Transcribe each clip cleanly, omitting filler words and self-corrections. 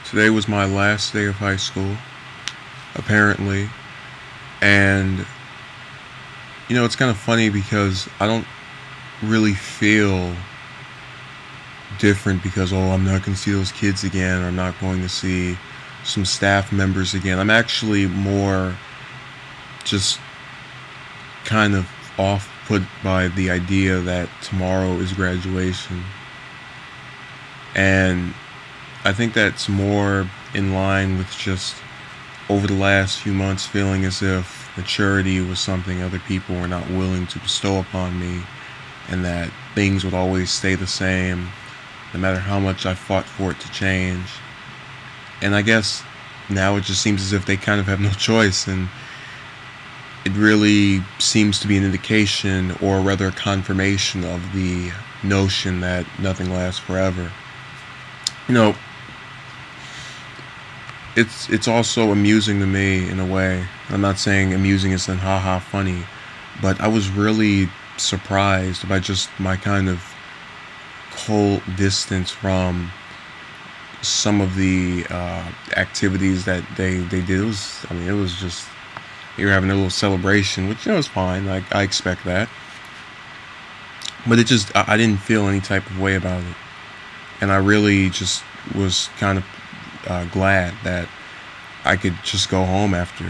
Today was my last day of high school, apparently, and it's kind of funny because I don't really feel different because, I'm not going to see those kids again, or I'm not going to see some staff members again. I'm actually more just kind of off put by the idea that tomorrow is graduation. And I think that's more in line with just over the last few months feeling as if maturity was something other people were not willing to bestow upon me, and that things would always stay the same no matter how much I fought for it to change. And I guess now it just seems as if they kind of have no choice, and it really seems to be an indication, or rather a confirmation, of the notion that nothing lasts forever. You know, it's also amusing to me in a way. I'm not saying amusing as in haha funny, but I was really surprised by just my kind of cold distance from some of the activities that they did. It was just, they were having a little celebration, which is fine. Like, I expect that, but I didn't feel any type of way about it, and I really just was kind of glad that I could just go home after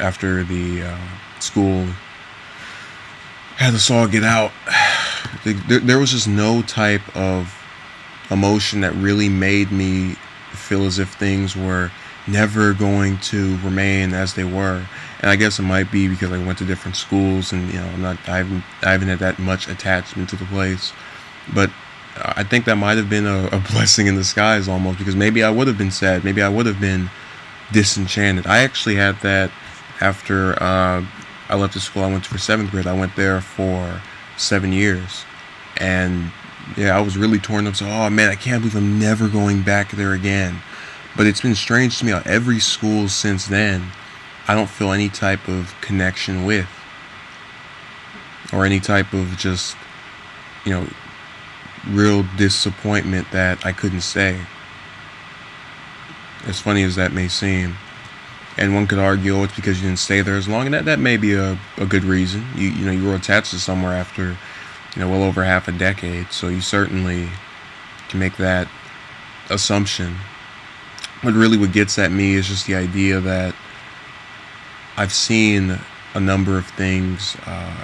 the school had us all get out. There was just no type of emotion that really made me feel as if things were never going to remain as they were. And I guess it might be because I went to different schools, and I haven't had that much attachment to the place. But I think that might have been a blessing in disguise almost, because maybe I would have been sad, maybe I would have been disenchanted. I actually had that after I left the school I went to for 7th grade. I went there for 7 years, and I was really torn up. So, oh man, I can't believe I'm never going back there again. But it's been strange to me how every school since then I don't feel any type of connection with, or any type of just real disappointment that I couldn't stay, as funny as that may seem. And one could argue, it's because you didn't stay there as long, and that may be a good reason. You were attached to somewhere after well over half a decade, so you certainly can make that assumption. But really what gets at me is just the idea that I've seen a number of things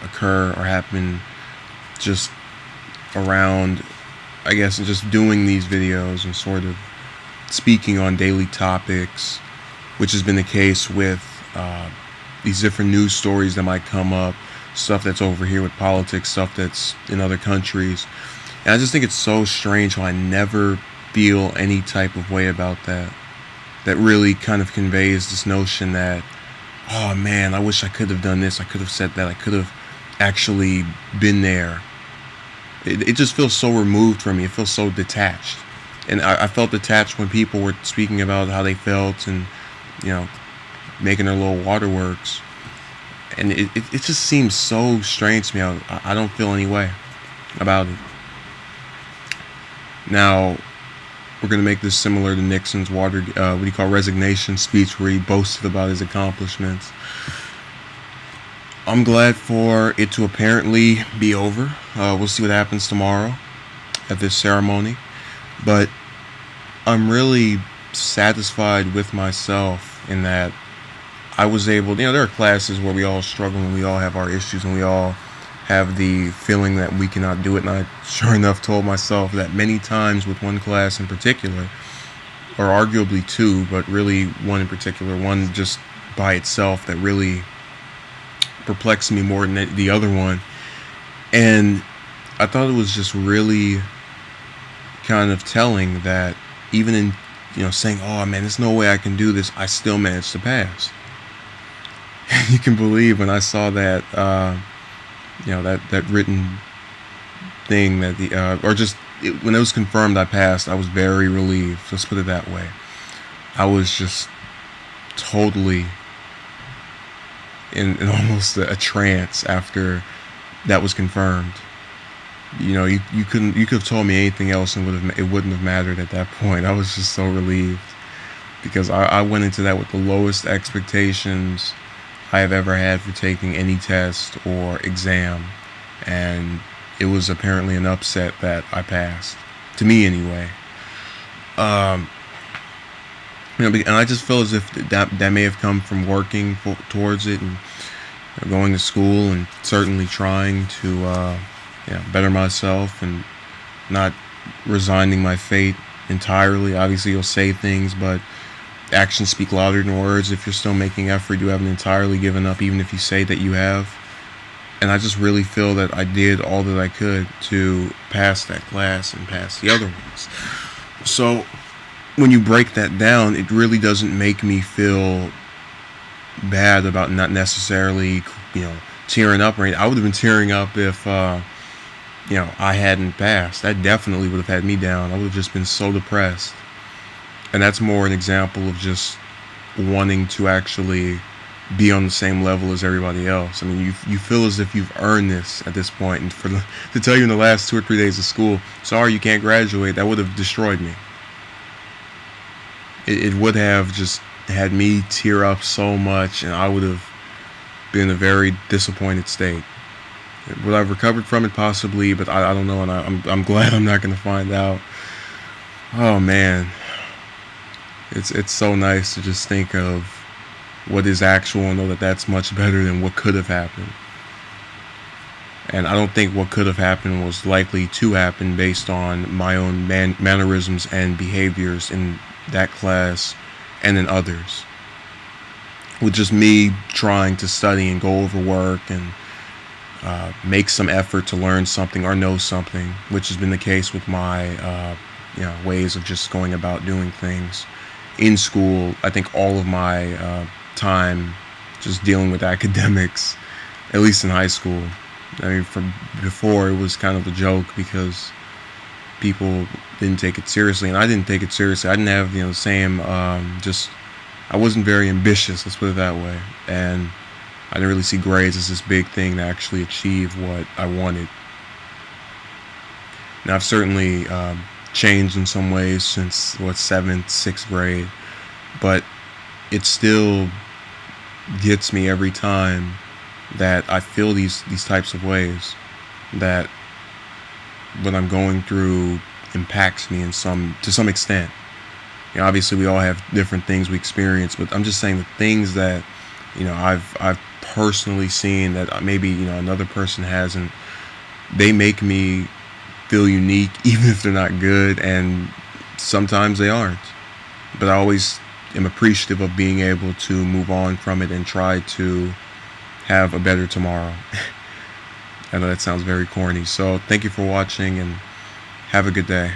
occur or happen just around, I guess, and just doing these videos and sort of speaking on daily topics, which has been the case with these different news stories that might come up, stuff that's over here with politics, stuff that's in other countries. And I just think it's so strange how I never feel any type of way about that. That really kind of conveys this notion that, oh man, I wish I could have done this, I could have said that, I could have actually been there. It just feels so removed from me. It feels so detached. And I felt detached when people were speaking about how they felt, and making their little waterworks. And it just seems so strange to me. I don't feel any way about it. Now, we're going to make this similar to Nixon's resignation speech, where he boasted about his accomplishments. I'm glad for it to apparently be over. We'll see what happens tomorrow at this ceremony. But I'm really satisfied with myself in that I was able, there are classes where we all struggle and we all have our issues and we all have the feeling that we cannot do it. And I sure enough told myself that many times with one class in particular, or arguably two, but really one in particular, one just by itself that really perplexed me more than the other one. And I thought it was just really kind of telling that even in saying, oh man, there's no way I can do this, I still managed to pass. You can believe when I saw that that written thing that when it was confirmed I passed, I was very relieved. Let's put it that way. I was just totally in almost a trance after that was confirmed. You could have told me anything else and it wouldn't have mattered at that point. I was just so relieved because I went into that with the lowest expectations I have ever had for taking any test or exam, and it was apparently an upset that I passed. To me, anyway. Um, and I just feel as if that may have come from working towards it and going to school and certainly trying to better myself and not resigning my fate entirely. Obviously, you'll say things, but actions speak louder than words. If you're still making effort, you haven't entirely given up, even if you say that you have. And I just really feel that I did all that I could to pass that class and pass the other ones. So when you break that down, it really doesn't make me feel bad about not necessarily, tearing up or anything. I would have been tearing up if, I hadn't passed. That definitely would have had me down. I would have just been so depressed. And that's more an example of just wanting to actually be on the same level as everybody else. I mean, you feel as if you've earned this at this point, and to tell you in the last 2 or 3 days of school, sorry you can't graduate, that would have destroyed me. It would have just had me tear up so much, and I would have been in a very disappointed state. Would I have recovered from it? Possibly, but I don't know, and I'm glad I'm not going to find out. Oh man, it's so nice to just think of what is actual and know that that's much better than what could have happened. And I don't think what could have happened was likely to happen based on my own mannerisms and behaviors in that class and in others. With just me trying to study and go over work and make some effort to learn something or know something, which has been the case with my ways of just going about doing things in school. I think all of my time just dealing with academics, at least in high school. I mean, from before it was kind of a joke because people didn't take it seriously, and I didn't take it seriously. I didn't have the same I wasn't very ambitious. Let's put it that way, and I didn't really see grades as this big thing to actually achieve what I wanted. Now I've certainly changed in some ways since seventh, sixth grade, but it still gets me every time that I feel these types of ways, that what I'm going through impacts me to some extent. Obviously we all have different things we experience, but I'm just saying the things that I've personally seen that maybe another person hasn't. They make me feel unique, even if they're not good, and sometimes they aren't. But I always am appreciative of being able to move on from it and try to have a better tomorrow. I know that sounds very corny. So thank you for watching and have a good day.